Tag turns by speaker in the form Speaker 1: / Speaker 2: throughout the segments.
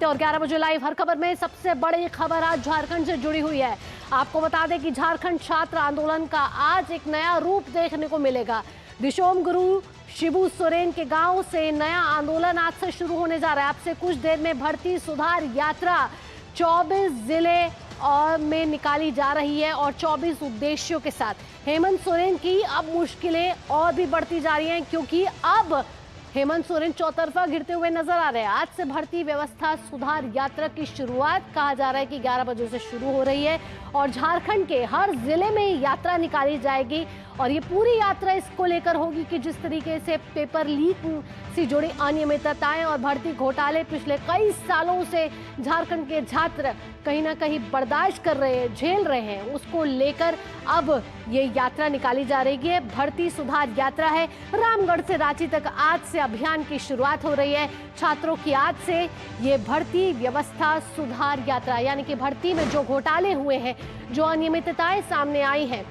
Speaker 1: जानते हैं। और 11 बजे लाइव हर खबर में सबसे बड़ी खबर आज झारखंड से जुड़ी हुई है। आपको बता दें कि झारखंड छात्र आंदोलन का आज एक नया रूप देखने को मिलेगा। दिशोम गुरु शिबू सोरेन के गांव से नया आंदोलन आज से शुरू होने जा रहा है। अब से कुछ देर में भर्ती सुधार यात्रा 24 जिले और में निकाली जा रही है और 24 उद्देश्यों के साथ। हेमंत सोरेन की अब मुश्किलें और भी बढ़ती जा रही हैं, क्योंकि अब हेमंत सोरेन चौतरफा घिरते हुए नजर आ रहे हैं। आज से भर्ती व्यवस्था सुधार यात्रा की शुरुआत कहा जा रहा है कि 11 बजे से शुरू हो रही है और झारखंड के हर जिले में यात्रा निकाली जाएगी। और ये पूरी यात्रा इसको लेकर होगी कि जिस तरीके से पेपर लीक से जुड़ी अनियमितताएं और भर्ती घोटाले पिछले कई सालों से झारखंड के छात्र कहीं ना कहीं बर्दाश्त कर रहे हैं, झेल रहे हैं, उसको लेकर अब ये यात्रा निकाली जा रही है। भर्ती सुधार यात्रा है। रामगढ़ से रांची तक आज से अभियान की शुरुआत हो रही है। छात्रों की आज से ये भर्ती व्यवस्था सुधार यात्रा, यानी कि भर्ती में जो घोटाले हुए हैं, जो अनियमितताएं सामने आई हैं,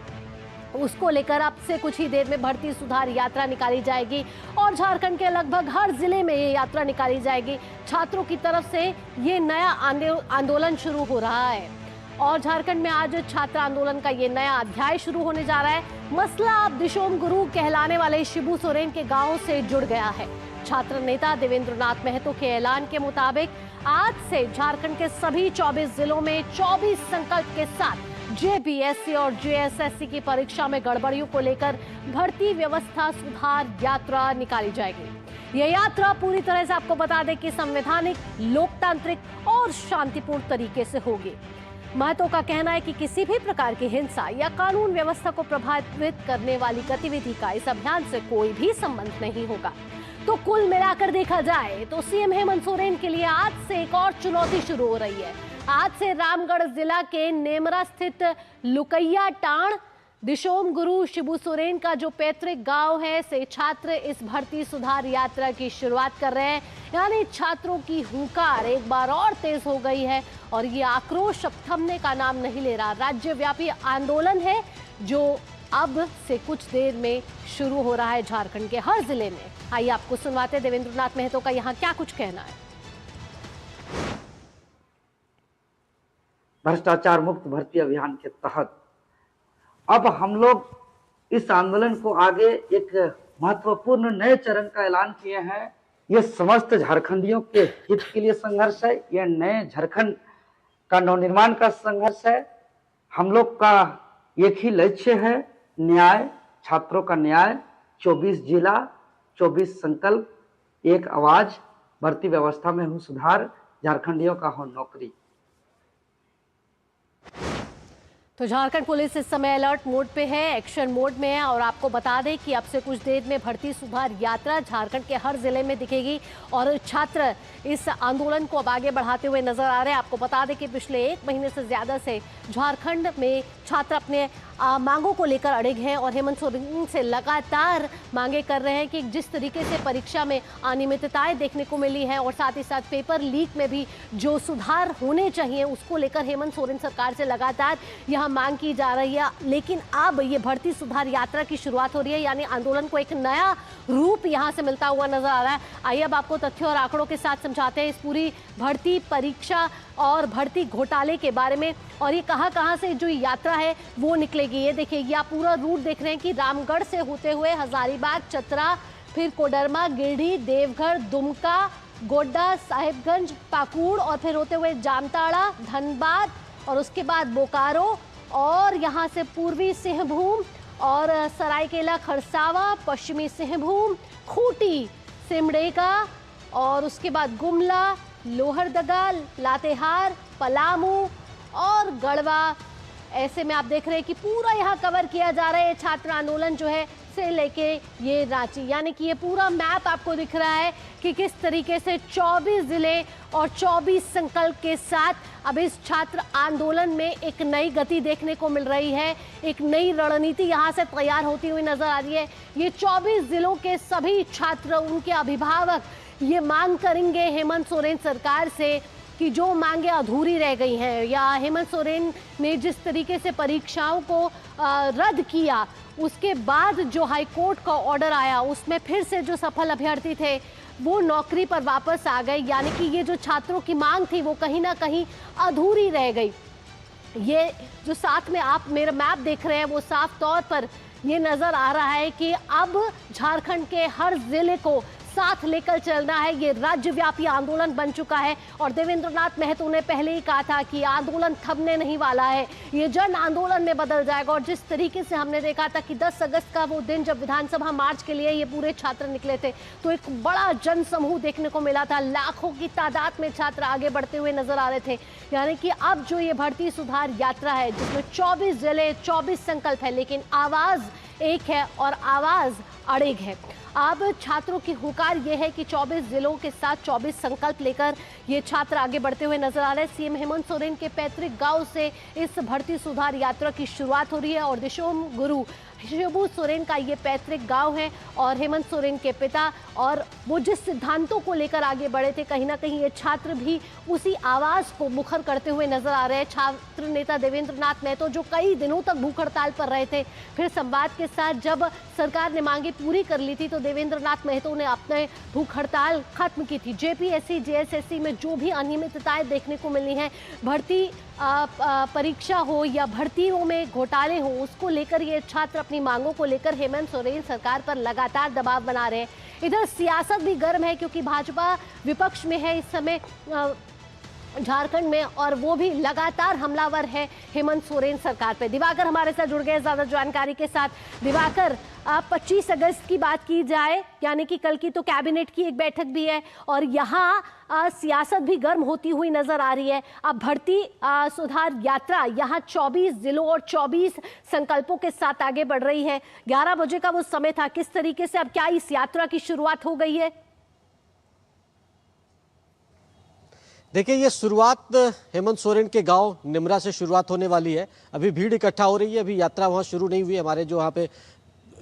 Speaker 1: उसको लेकर अब से कुछ ही देर में भर्ती सुधार यात्रा निकाली जाएगी और झारखंड के लगभग हर जिले में ये यात्रा निकाली जाएगी। छात्रों की तरफ से ये नया आंदोलन शुरू हो रहा है और झारखंड में आज छात्र आंदोलन का ये नया अध्याय शुरू होने जा रहा है। मसला अब दिशोम गुरु कहलाने वाले शिबू सोरेन के गांव से जुड़ गया है। छात्र नेता देवेंद्र नाथ महतो के ऐलान के मुताबिक आज से झारखंड के सभी 24 जिलों में 24 संकल्प के साथ जेपीएससी और जेएसएससी की परीक्षा में गड़बड़ियों को लेकर भर्ती व्यवस्था सुधार यात्रा निकाली जाएगी। यह यात्रा पूरी तरह से आपको बता दें कि संवैधानिक, लोकतांत्रिक और शांतिपूर्ण तरीके से होगी। महतो का कहना है कि किसी भी प्रकार की हिंसा या कानून व्यवस्था को प्रभावित करने वाली गतिविधि का इस अभियान से कोई भी संबंध नहीं होगा। तो कुल मिलाकर देखा जाए तो सीएम हेमंत सोरेन के लिए आज से एक और चुनौती शुरू हो रही है। आज से रामगढ़ जिला के नेमरा स्थित लुकैया टांड दिशोम गुरु शिबू सोरेन का जो पैतृक गांव है से छात्र इस भर्ती सुधार यात्रा की शुरुआत कर रहे हैं। यानी छात्रों की हुंकार एक बार और तेज हो गई है और ये आक्रोश अब थमने का नाम नहीं ले रहा। राज्यव्यापी आंदोलन है जो अब से कुछ देर में शुरू हो रहा है झारखंड के हर जिले में। आइए आपको सुनवाते देवेंद्र नाथ महतो का यहाँ क्या कुछ कहना है।
Speaker 2: भ्रष्टाचार मुक्त भर्ती अभियान के तहत अब हम लोग इस आंदोलन को आगे एक महत्वपूर्ण नए चरण का ऐलान किए हैं। ये समस्त झारखंडियों के हित के लिए संघर्ष है। यह नए झारखंड का नवनिर्माण का संघर्ष है। हम लोग का एक ही लक्ष्य है, न्याय, छात्रों का न्याय। 24 जिला, 24 संकल्प, एक आवाज, भर्ती व्यवस्था में हो सुधार, झारखंडियों का हो नौकरी।
Speaker 1: तो झारखंड पुलिस इस समय अलर्ट मोड पे है, एक्शन मोड में है और आपको बता दें कि अब से कुछ देर में भर्ती सुधार यात्रा झारखंड के हर जिले में दिखेगी और छात्र इस आंदोलन को अब आगे बढ़ाते हुए नजर आ रहे हैं। आपको बता दें कि पिछले 1 महीने से ज्यादा से झारखंड में छात्र अपने मांगों को लेकर अड़िग हैं और हेमंत सोरेन से लगातार मांगे कर रहे हैं कि जिस तरीके से परीक्षा में अनियमितताएं देखने को मिली हैं और साथ ही साथ पेपर लीक में भी जो सुधार होने चाहिए उसको लेकर हेमंत सोरेन सरकार से लगातार यह मांग की जा रही है। लेकिन अब ये भर्ती सुधार यात्रा की शुरुआत हो रही है, यानी आंदोलन को एक नया रूप यहाँ से मिलता हुआ नजर आ रहा है। आइए अब आपको तथ्यों और आंकड़ों के साथ समझाते हैं इस पूरी भर्ती परीक्षा और भर्ती घोटाले के बारे में और ये कहाँ से जो यात्रा है वो निकलेगी। ये देखिए, ये आप पूरा रूट देख रहे हैं कि रामगढ़ से होते हुए हजारीबाग, चतरा, फिर कोडरमा, गिरिडीह, देवघर, दुमका, गोड्डा, साहिबगंज, पाकुड़ और फिर होते हुए जामताड़ा, धनबाद और उसके बाद बोकारो और यहाँ से पूर्वी सिंहभूम और सरायकेला खरसावा, पश्चिमी सिंहभूम, खूंटी, सिमडेगा और उसके बाद गुमला, लोहरदगा, लातेहार, पलामू और गढ़वा। ऐसे में आप देख रहे हैं कि पूरा यहाँ कवर किया जा रहा है छात्र आंदोलन जो है से लेके ये रांची, यानी कि ये पूरा मैप आपको दिख रहा है कि किस तरीके से 24 जिले और 24 संकल्प के साथ अब इस छात्र आंदोलन में एक नई गति देखने को मिल रही है। एक नई रणनीति यहाँ से तैयार होती हुई नजर आ रही है। ये 24 जिलों के सभी छात्र, उनके अभिभावक ये मांग करेंगे हेमंत सोरेन सरकार से कि जो मांगे अधूरी रह गई हैं या हेमंत सोरेन ने जिस तरीके से परीक्षाओं को रद्द किया उसके बाद जो हाईकोर्ट का ऑर्डर आया उसमें फिर से जो सफल अभ्यर्थी थे वो नौकरी पर वापस आ गए, यानी कि ये जो छात्रों की मांग थी वो कहीं ना कहीं अधूरी रह गई। ये जो साथ में आप मेरा मैप देख रहे हैं वो साफ तौर पर ये नजर आ रहा है कि अब झारखंड के हर जिले को साथ लेकर चलना है। ये राज्यव्यापी आंदोलन बन चुका है और देवेंद्र नाथ महतो ने पहले ही कहा था कि आंदोलन थमने नहीं वाला है, ये जन आंदोलन में बदल जाएगा। और जिस तरीके से हमने देखा था कि 10 अगस्त का वो दिन जब विधानसभा मार्च के लिए ये पूरे छात्र निकले थे तो एक बड़ा जन समूह देखने को मिला था, लाखों की तादाद में छात्र आगे बढ़ते हुए नजर आ रहे थे। यानी कि अब जो ये भर्ती सुधार यात्रा है जिसमें 24 जिले 24 संकल्प है, लेकिन आवाज एक है और आवाज अड़िग है। अब छात्रों की हुकार ये है कि 24 जिलों के साथ 24 संकल्प लेकर ये छात्र आगे बढ़ते हुए नजर आ रहे हैं। सीएम हेमंत सोरेन के पैतृक गांव से इस भर्ती सुधार यात्रा की शुरुआत हो रही है और दिशोम गुरु शिबू सोरेन का ये पैतृक गांव है और हेमंत सोरेन के पिता, और वो जिस सिद्धांतों को लेकर आगे बढ़े थे कहीं ना कहीं ये छात्र भी उसी आवाज को मुखर करते हुए नजर आ रहे हैं। छात्र नेता देवेंद्र नाथ महतो जो कई दिनों तक भूख हड़ताल पर रहे थे, फिर संवाद के साथ जब सरकार ने मांगे पूरी कर ली थी तो देवेंद्र नाथ महतो ने अपने भूख हड़ताल खत्म की थी। जेपीएससी जेएसएससी में जो भी अनियमितताएं देखने को मिली हैं, भर्ती परीक्षा हो या भर्तियों में घोटाले हो, उसको लेकर ये छात्र अपनी मांगों को लेकर हेमंत सोरेन सरकार पर लगातार दबाव बना रहे हैं। इधर सियासत भी गर्म है क्योंकि भाजपा विपक्ष में है इस समय झारखंड में और वो भी लगातार हमलावर है हेमंत सोरेन सरकार पे। दिवाकर हमारे साथ जुड़ गए ज्यादा जानकारी के साथ। दिवाकर, 25 अगस्त की बात की जाए यानी कि कल की तो कैबिनेट की एक बैठक भी है और यहाँ सियासत भी गर्म होती हुई नजर आ रही है। अब भर्ती सुधार यात्रा यहाँ 24 जिलों और 24 संकल्पों के साथ आगे बढ़ रही है। 11 बजे का वो समय था, किस तरीके से अब क्या इस यात्रा की शुरुआत हो गई है?
Speaker 3: देखिए, ये शुरुआत हेमंत सोरेन के गांव निमरा से शुरुआत होने वाली है। अभी भीड़ इकट्ठा हो रही है, अभी यात्रा वहां शुरू नहीं हुई। हमारे जो वहां पे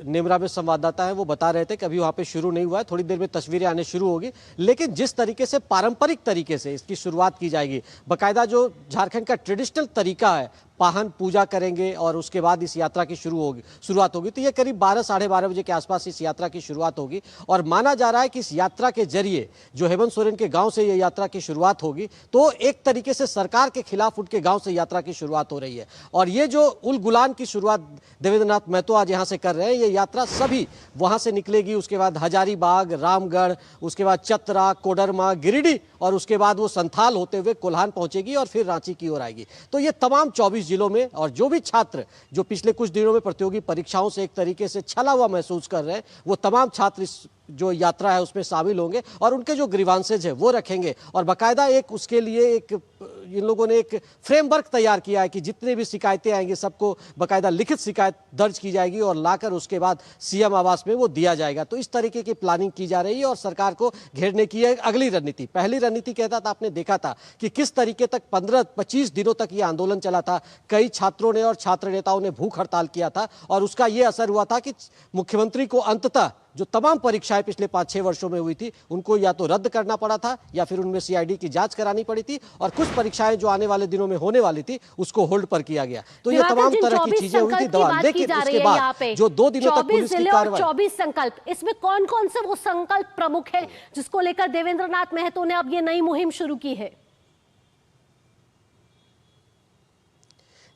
Speaker 3: निमरा में संवाददाता है वो बता रहे थे कि अभी वहां पे शुरू नहीं हुआ है, थोड़ी देर में तस्वीरें आने शुरू होगी। लेकिन जिस तरीके से पारंपरिक तरीके से इसकी शुरुआत की जाएगी, बाकायदा जो झारखंड का ट्रेडिशनल तरीका है, पाहन पूजा करेंगे और उसके बाद इस यात्रा की शुरुआत होगी। तो ये करीब 12 साढ़े 12 बजे के आसपास इस यात्रा की शुरुआत होगी और माना जा रहा है कि इस यात्रा के जरिए जो हेमंत सोरेन के गांव से ये यात्रा की शुरुआत होगी तो एक तरीके से सरकार के खिलाफ उनके गांव से यात्रा की शुरुआत हो रही है। और ये जो उल गुलान की शुरुआत देवेंद्र नाथ महतो आज यहाँ से कर रहे हैं, ये यात्रा सभी वहां से निकलेगी। उसके बाद हजारीबाग, रामगढ़, उसके बाद चतरा, कोडरमा, गिरिडीह और उसके बाद वो संथाल होते हुए कोल्हान पहुंचेगी और फिर रांची की ओर आएगी। तो ये तमाम 24 जिलों में और जो भी छात्र जो पिछले कुछ दिनों में प्रतियोगी परीक्षाओं से एक तरीके से छला हुआ महसूस कर रहे हैं, वो तमाम छात्र इस जो यात्रा है उसमें शामिल होंगे और उनके जो ग्रीवांसेज है वो रखेंगे। और बाकायदा एक उसके लिए एक इन लोगों ने एक फ्रेमवर्क तैयार किया है कि जितने भी शिकायतें आएंगी सबको बाकायदा लिखित शिकायत दर्ज की जाएगी और लाकर उसके बाद सीएम आवास में वो दिया जाएगा। तो इस तरीके की प्लानिंग की जा रही है और सरकार को घेरने की है अगली रणनीति। पहली रणनीति कहता था, आपने देखा था कि किस तरीके तक 15-25 दिनों तक ये आंदोलन चला था। कई छात्रों ने और छात्र नेताओं ने भूख हड़ताल किया था और उसका ये असर हुआ था कि मुख्यमंत्री को अंततः जो तमाम परीक्षाएं पिछले 5-6 वर्षों में हुई थी उनको या तो रद्द करना पड़ा था या फिर उनमें सीआईडी की जांच करानी पड़ी थी और कुछ परीक्षाएं जो आने वाले दिनों में होने वाली थी उसको होल्ड पर किया गया। तो ये तमाम तरह की चीजें हुई थी दवा। लेकिन उसके बाद जो 2 दिनों तक पुलिस की कार्रवाई,
Speaker 1: 24 संकल्प, इसमें कौन कौन से वो संकल्प प्रमुख है जिसको लेकर देवेंद्र नाथ महतो ने अब ये नई मुहिम शुरू की है?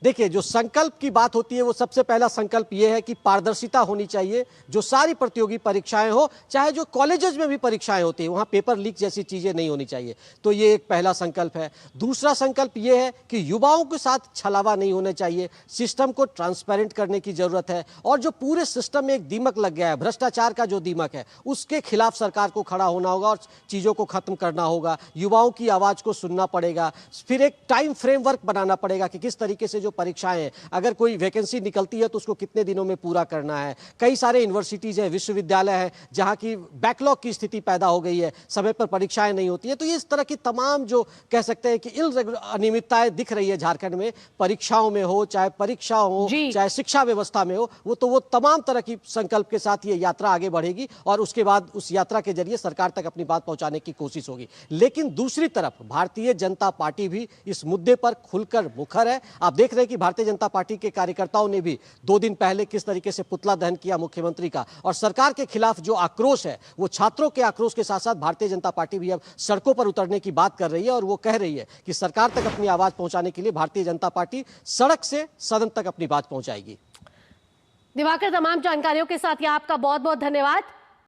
Speaker 3: देखिए, जो संकल्प की बात होती है वो सबसे पहला संकल्प ये है कि पारदर्शिता होनी चाहिए। जो सारी प्रतियोगी परीक्षाएं हो, चाहे जो कॉलेजेस में भी परीक्षाएं होती है, वहां पेपर लीक जैसी चीजें नहीं होनी चाहिए। तो ये एक पहला संकल्प है। दूसरा संकल्प ये है कि युवाओं के साथ छलावा नहीं होना चाहिए, सिस्टम को ट्रांसपेरेंट करने की जरूरत है और जो पूरे सिस्टम में एक दीमक लग गया है, भ्रष्टाचार का जो दीमक है, उसके खिलाफ सरकार को खड़ा होना होगा और चीजों को खत्म करना होगा। युवाओं की आवाज को सुनना पड़ेगा। फिर एक टाइम फ्रेमवर्क बनाना पड़ेगा कि किस तरीके से जो परीक्षाएं हैं, अगर कोई वैकेंसी निकलती है तो उसको कितने दिनों में पूरा करना है। कई सारे यूनिवर्सिटीज हैं, विश्वविद्यालय हैं जहां की बैकलॉग की स्थिति पैदा हो गई है, समय पर परीक्षाएं नहीं होती है। तो ये इस तरह की तमाम जो कह सकते हैं कि अनियमितताएं दिख रही है झारखंड में, परीक्षाओं में हो, चाहे परीक्षा हो, चाहे शिक्षा व्यवस्था में हो, वो तमाम तरह की संकल्प के साथ ये यात्रा आगे बढ़ेगी और उसके बाद उस यात्रा के जरिए सरकार तक अपनी बात पहुंचाने की कोशिश होगी। लेकिन दूसरी तरफ भारतीय जनता पार्टी भी इस मुद्दे पर खुलकर मुखर है। आप देख रहे रहे कि भारतीय जनता पार्टी के कार्यकर्ताओं ने भी 2 दिन पहले किस तरीके से पुतला दहन किया मुख्यमंत्री का, और सरकार के खिलाफ जो आक्रोश है वो छात्रों के आक्रोश के साथ साथ भारतीय जनता पार्टी भी अब सड़कों पर उतरने की बात कर रही है। और वो कह रही है कि सरकार तक अपनी आवाज पहुंचाने के लिए भारतीय जनता पार्टी सड़क से सदन तक अपनी बात पहुंचाएगी।
Speaker 1: दिवाकर, तमाम जानकारियों के साथ आपका बहुत बहुत धन्यवाद।